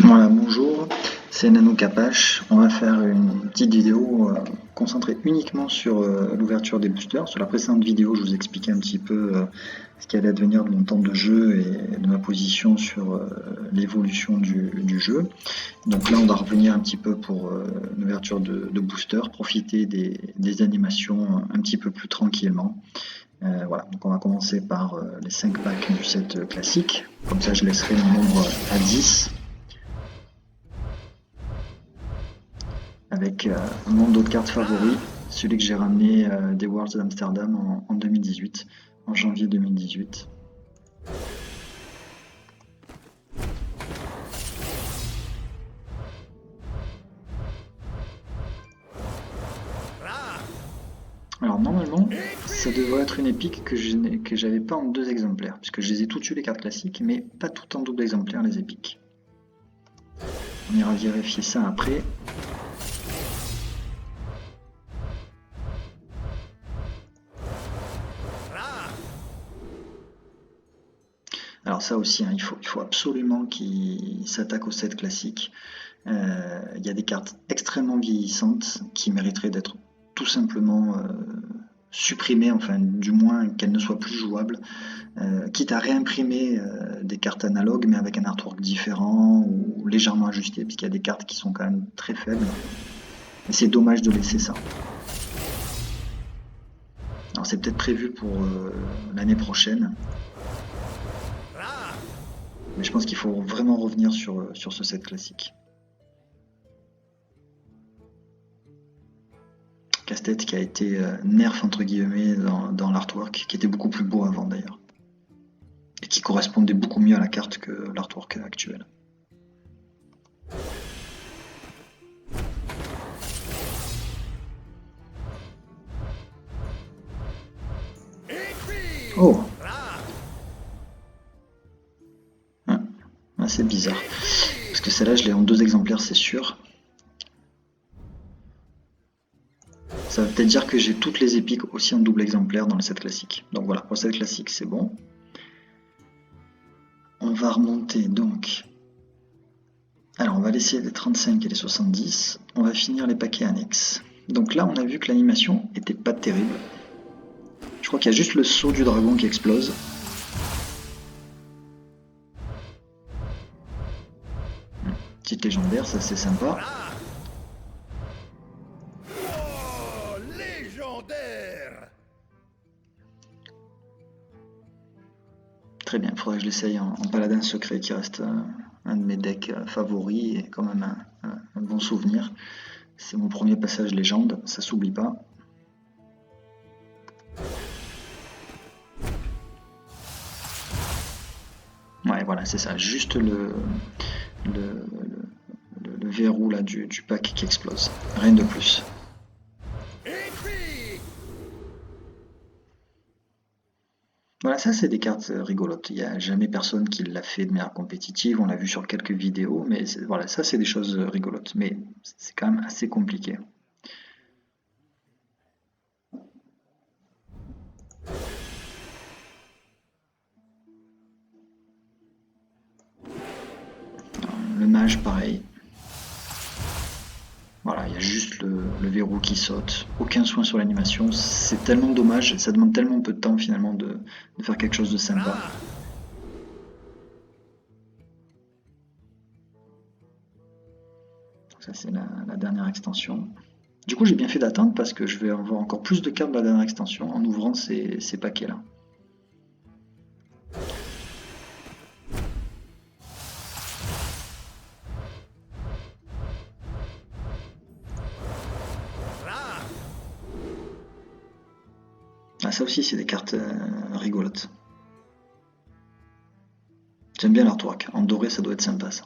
Voilà, bonjour, c'est Nano Capache. On va faire une petite vidéo concentrée uniquement sur l'ouverture des boosters. Sur la précédente vidéo, je vous expliquais un petit peu ce qui allait advenir de mon temps de jeu et de ma position sur l'évolution du jeu. Donc là, on va revenir un petit peu pour l'ouverture de boosters, profiter des animations un petit peu plus tranquillement. Voilà, donc on va commencer par les 5 packs du set classique. Comme ça, je laisserai le nombre à 10. Avec mon dos de cartes favori, celui que j'ai ramené des Worlds d'Amsterdam en 2018, en janvier 2018. Alors normalement, ça devrait être une épique que j'avais pas en 2 exemplaires, puisque je les ai toutes eues les cartes classiques, mais pas toutes en double exemplaire les épiques. On ira vérifier ça après. Alors ça aussi, hein, il faut absolument qu'il s'attaque au set classique. Il y a des cartes extrêmement vieillissantes qui mériteraient d'être tout simplement supprimées, enfin du moins qu'elles ne soient plus jouables, quitte à réimprimer des cartes analogues mais avec un artwork différent ou légèrement ajusté, puisqu'il y a des cartes qui sont quand même très faibles. Et c'est dommage de laisser ça. Alors c'est peut-être prévu pour l'année prochaine. Mais je pense qu'il faut vraiment revenir sur ce set classique. Casse-tête qui a été nerf entre guillemets dans l'artwork, qui était beaucoup plus beau avant d'ailleurs. Et qui correspondait beaucoup mieux à la carte que l'artwork actuel. Oh, ah, c'est bizarre. Parce que celle-là, je l'ai en 2 exemplaires, c'est sûr. Ça veut peut-être dire que j'ai toutes les épiques aussi en double exemplaire dans le set classique. Donc voilà, pour le set classique, c'est bon. On va remonter donc. Alors, on va laisser les 35 et les 70. On va finir les paquets annexes. Donc là, on a vu que l'animation était pas terrible. Je crois qu'il y a juste le saut du dragon qui explose. Petite légendaire, ça c'est sympa. Très bien, il faudrait que je l'essaye en paladin secret qui reste un de mes decks favoris et quand même un bon souvenir. C'est mon premier passage légende, ça s'oublie pas. Ouais, voilà, c'est ça, juste le verrou là du pack qui explose, rien de plus. Voilà, ça c'est des cartes rigolotes. Il n'y a jamais personne qui l'a fait de manière compétitive. On l'a vu sur quelques vidéos, mais voilà, ça c'est des choses rigolotes. Mais c'est quand même assez compliqué. Le mage, pareil. Voilà, il y a juste le verrou qui saute. Aucun soin sur l'animation. C'est tellement dommage. Ça demande tellement peu de temps finalement de faire quelque chose de sympa. Ça c'est la dernière extension. Du coup j'ai bien fait d'attendre parce que je vais avoir encore plus de cartes de la dernière extension en ouvrant ces paquets là. Ah, ça aussi c'est des cartes rigolotes. J'aime bien l'artwork. En doré ça doit être sympa ça.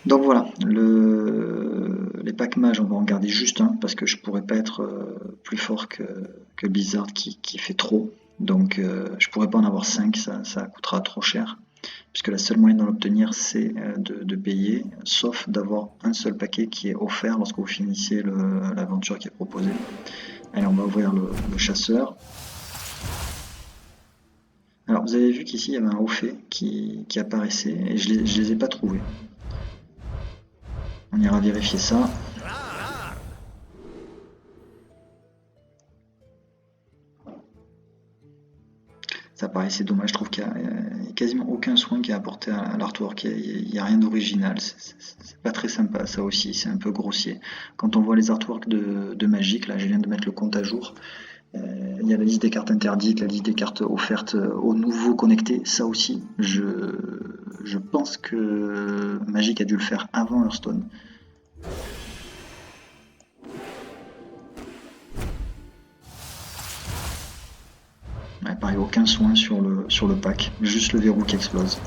Donc voilà, les packs mages, on va en garder juste un parce que je pourrais pas être plus fort que Blizzard qui fait trop. Donc je pourrais pas en avoir 5, ça coûtera trop cher. Puisque la seule moyen d'en obtenir c'est de payer, sauf d'avoir un seul paquet qui est offert lorsque vous finissez l'aventure qui est proposée. Allez, on va ouvrir le chasseur. Alors Alors vous avez vu qu'ici il y avait un haut fait qui apparaissait et je les ai pas trouvés. On ira vérifier ça. Ça paraissait dommage, je trouve qu'il n'y a quasiment aucun soin qui est apporté à l'artwork, il n'y a rien d'original, c'est pas très sympa ça aussi, c'est un peu grossier. Quand on voit les artworks de Magic, là je viens de mettre le compte à jour, il y a la liste des cartes interdites, la liste des cartes offertes aux nouveaux connectés, ça aussi, je pense que Magic a dû le faire avant Hearthstone. Ouais, pareil, aucun soin sur le pack, juste le verrou qui explose.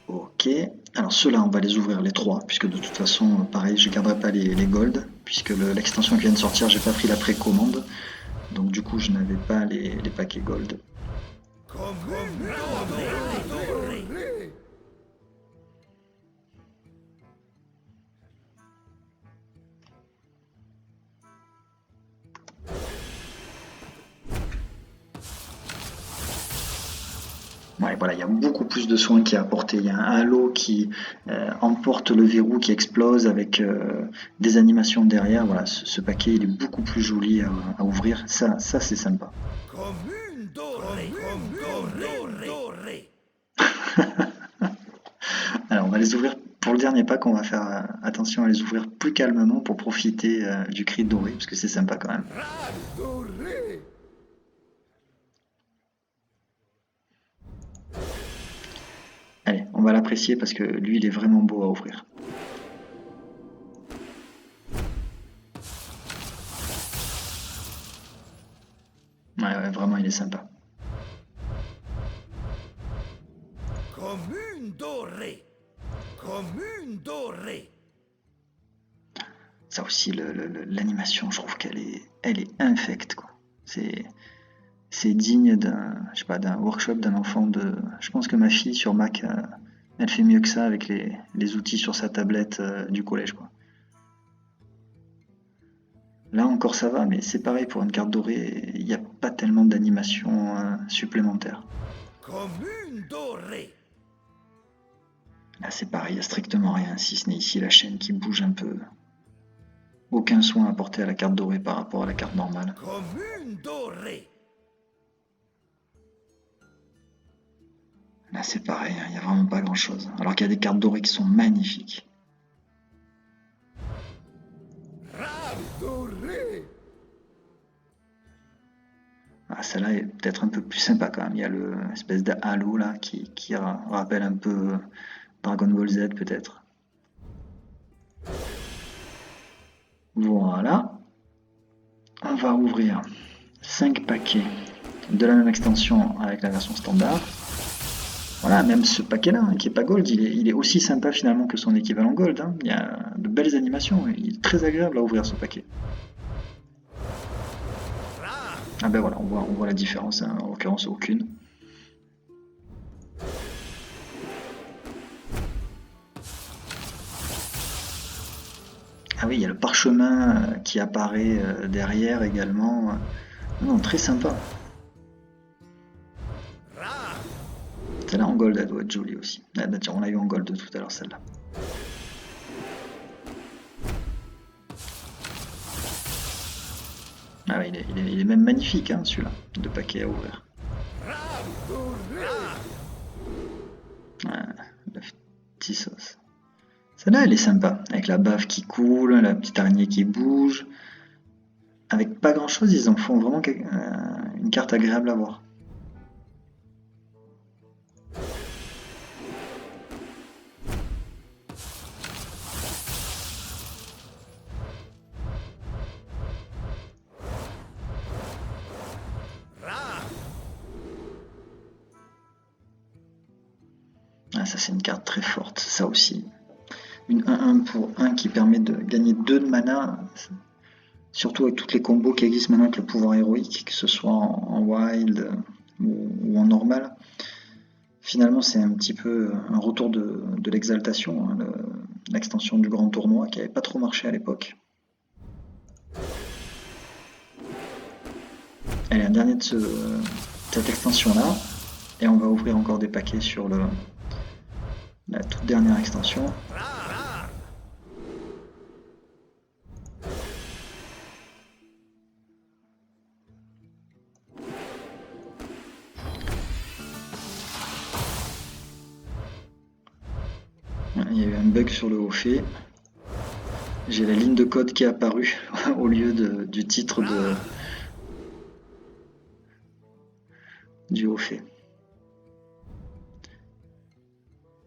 Ok, alors ceux-là on va les ouvrir les trois, puisque de toute façon, pareil, je garderai pas les gold, puisque l'extension qui vient de sortir, j'ai pas pris la précommande, donc du coup je n'avais pas les paquets gold. Ouais, voilà, il y a beaucoup plus de soins qui est apporté. Il y a un halo qui emporte le verrou qui explose avec des animations derrière. Voilà, ce paquet il est beaucoup plus joli à ouvrir. Ça c'est sympa. Alors on va les ouvrir pour le dernier pack. On va faire attention à les ouvrir plus calmement pour profiter du cri doré parce que c'est sympa quand même. Allez, on va l'apprécier parce que lui il est vraiment beau à ouvrir. Ouais, vraiment il est sympa. Ça aussi, l'animation, je trouve elle est infecte, quoi. C'est digne d'un, je sais pas, d'un workshop d'un enfant de. Je pense que ma fille sur Mac, elle fait mieux que ça avec les outils sur sa tablette du collège, quoi. Là encore ça va, mais c'est pareil pour une carte dorée, il n'y a pas tellement d'animation supplémentaire. Là c'est pareil, il n'y a strictement rien, si ce n'est ici la chaîne qui bouge un peu. Aucun soin apporté à la carte dorée par rapport à la carte normale. Là c'est pareil, il n'y a vraiment pas grand chose. Alors qu'il y a des cartes dorées qui sont magnifiques. Ah, celle-là est peut-être un peu plus sympa quand même. Il y a l'espèce de halo là qui rappelle un peu Dragon Ball Z peut-être. Voilà. On va ouvrir 5 paquets de la même extension avec la version standard. Voilà, même ce paquet-là, hein, qui n'est pas gold, il est aussi sympa finalement que son équivalent gold. Hein. Il y a de belles animations, il est très agréable à ouvrir ce paquet. Ah ben voilà, on voit la différence, hein, en l'occurrence aucune. Ah oui, il y a le parchemin qui apparaît derrière également. Non, très sympa. Celle-là en gold, elle doit être jolie aussi. Ah, bah, tiens, on l'a eu en gold tout à l'heure, celle-là. Ah oui, il est même magnifique, hein, celui-là, de paquet à ouvrir. Ouais, le petit sauce. Celle-là, elle est sympa, avec la bave qui coule, la petite araignée qui bouge. Avec pas grand-chose, ils en font vraiment une carte agréable à voir. Ah, ça, c'est une carte très forte, ça aussi. Une 1-1 pour 1 qui permet de gagner 2 de mana. Surtout avec toutes les combos qui existent maintenant avec le pouvoir héroïque, que ce soit en wild ou en normal. Finalement, c'est un petit peu un retour de l'exaltation, hein, l'extension du grand tournoi qui n'avait pas trop marché à l'époque. Allez, un dernier de cette extension-là. Et on va ouvrir encore des paquets sur la toute dernière extension. Il y a eu un bug sur le haut fait. J'ai la ligne de code qui est apparue au lieu du titre du haut fait.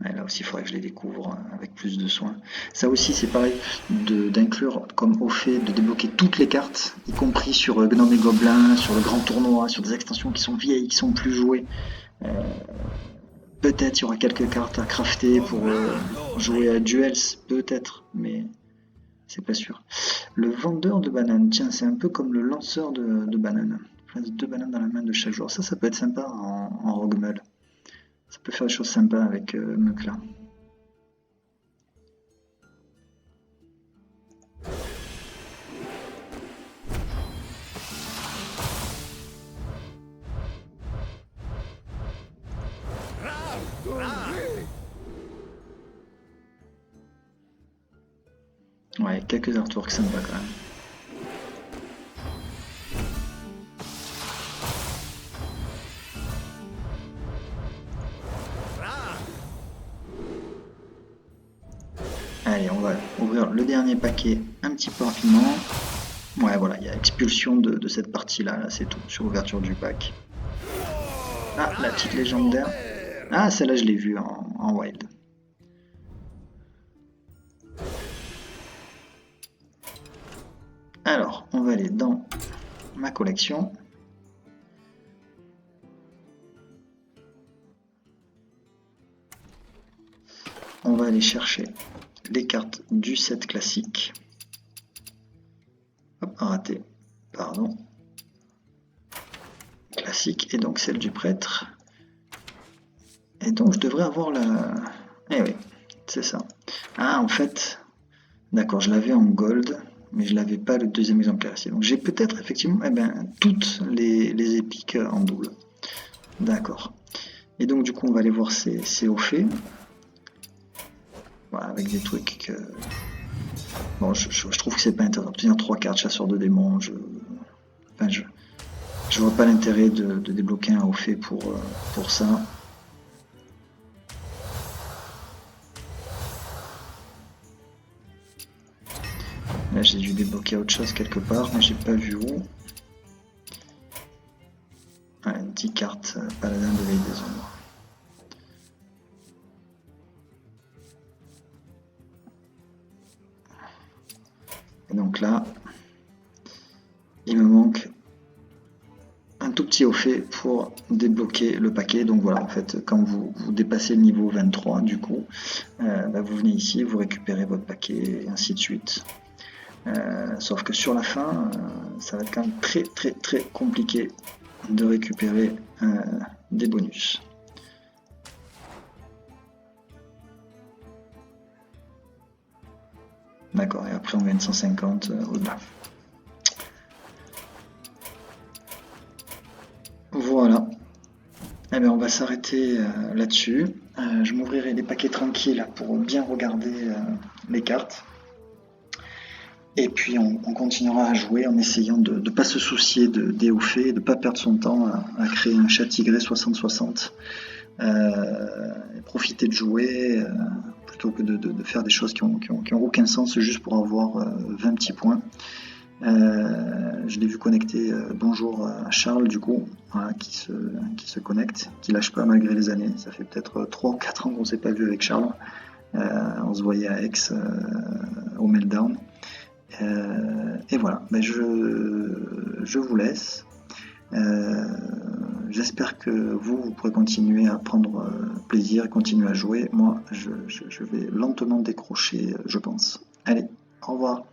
Et là aussi, il faudrait que je les découvre avec plus de soin. Ça aussi, c'est pareil, d'inclure comme au fait de débloquer toutes les cartes, y compris sur Gnome et Gobelin, sur le grand tournoi, sur des extensions qui sont vieilles, qui sont plus jouées. Peut-être il y aura quelques cartes à crafter pour jouer à Duels, peut-être, mais c'est pas sûr. Le vendeur de bananes, tiens, c'est un peu comme le lanceur de bananes. Place 2 bananes dans la main de chaque joueur. Ça peut être sympa en Roguemeul. Ça peut faire des choses sympas avec Meukla. Ouais, quelques artworks sympas quand même. Allez, on va ouvrir le dernier paquet un petit peu rapidement. Ouais, voilà, il y a expulsion de cette partie-là, là, c'est tout, sur l'ouverture du pack. Ah, la petite légendaire. Ah, celle-là, je l'ai vue en wild. Alors, on va aller dans ma collection. On va aller chercher les cartes du set classique. Hop, raté, pardon. Classique, et donc celle du prêtre. Et donc je devrais avoir la... Eh oui, c'est ça. Ah, en fait, d'accord, je l'avais en gold, mais je l'avais pas le deuxième exemplaire ici. Donc j'ai peut-être effectivement toutes les épiques en double. D'accord. Et donc du coup, on va aller voir ces hauts faits. Voilà, avec des trucs que... Bon, je trouve que c'est pas intéressant. Obtenir 3 cartes chasseur de démons, je vois pas l'intérêt de débloquer un haut fait pour ça. Là, j'ai dû débloquer autre chose quelque part, mais j'ai pas vu où. Ouais, 10 cartes paladin de veille des ombres. Et donc là, il me manque un tout petit haut fait pour débloquer le paquet. Donc voilà, en fait, quand vous dépassez le niveau 23, du coup, vous venez ici, vous récupérez votre paquet, et ainsi de suite. Sauf que sur la fin, ça va être quand même très compliqué de récupérer des bonus. D'accord, et après on gagne 150 au-delà. Voilà. Eh bien, on va s'arrêter là-dessus. Je m'ouvrirai les paquets tranquilles pour bien regarder les cartes. Et puis on continuera à jouer en essayant de ne pas se soucier des hauts faits, de ne pas perdre son temps à créer un chat tigré 60-60. Profiter de jouer plutôt que de faire des choses qui ont aucun sens juste pour avoir 20 petits points. Je l'ai vu connecter, bonjour à Charles du coup, voilà, qui se connecte, qui lâche pas malgré les années. Ça fait peut-être 3 ou 4 ans qu'on ne s'est pas vu avec Charles. On se voyait à Aix au Meltdown. Et voilà, je vous laisse. J'espère que vous pourrez continuer à prendre plaisir et continuer à jouer. Moi, je vais lentement décrocher, je pense. Allez, au revoir.